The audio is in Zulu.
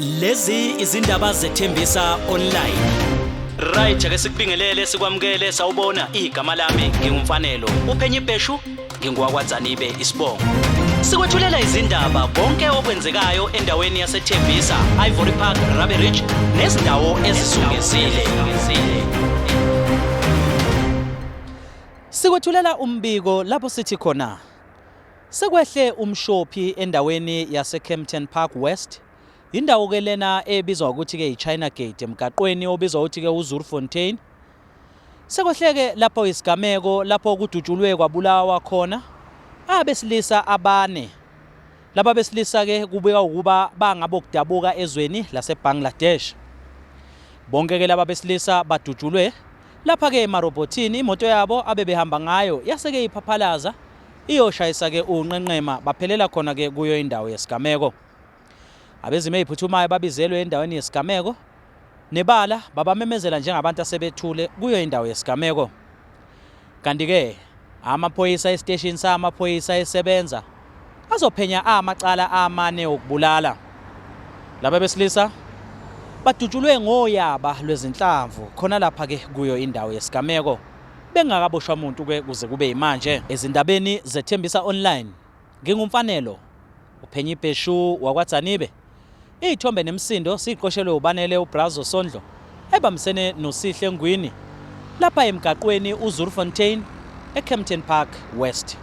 Lezi izindaba zethembisa online. Right ake sikubingelele sikwamukele sawubona igama lami ngingumfanelo. Uphenyi Bheshu ngingowakwaZanibe isibongo. Sikwethulela izindaba konke okwenzekayo endaweni yaseThembisa, Ivory Park, Rabe Ridge nezindawo ezisungezile. Sikwethulela umbiko lapho sithi khona sekwehle umshophi endaweni yaseKempton Park West. Indawo ke lena ebizwa ukuthi ke iChina Gate emgaqweni obizwa ukuthi ke uZurfontein. Sekwehleke lapho isigameko lapho kudutshulwe kwabulawa khona abesilisa abane. Laba besilisa ke kubika ukuba bangabokudabuka ezweni laseBangladesh. Bonke ke laba besilisa badutshulwe lapha ke emarobotini imoto yabo abebehamba ngayo yaseke iphaphalaza iyoshayisa ke unqenqema baphelela khona ke kuyo indawo yesigameko. Abezime eziphuthumayo babizelwe endaweni yesigameko nebala babamemezela njengabantu asebethule kuyo indawo yesigameko. Kanti ke amaphoyisa estation samaphoyisa esebenza azophenya amacala amane okubulala. Laba besilisa badutshulwe ngoyaba lwezinhlamvu khona lapha ke kuyo indawo yesigameko bengakaboshwa umuntu ke kuze kube imanje. Ezindabeni zethembisa online ngingumfanelo Uphenyi Bheshu wakwaZanibe. Ithombe nemsindo siqoshelwe ubanele uBrazo Sondlo ebamsene noSihle Ngwini lapha emgaqweni uZurfontein eKempton Park West.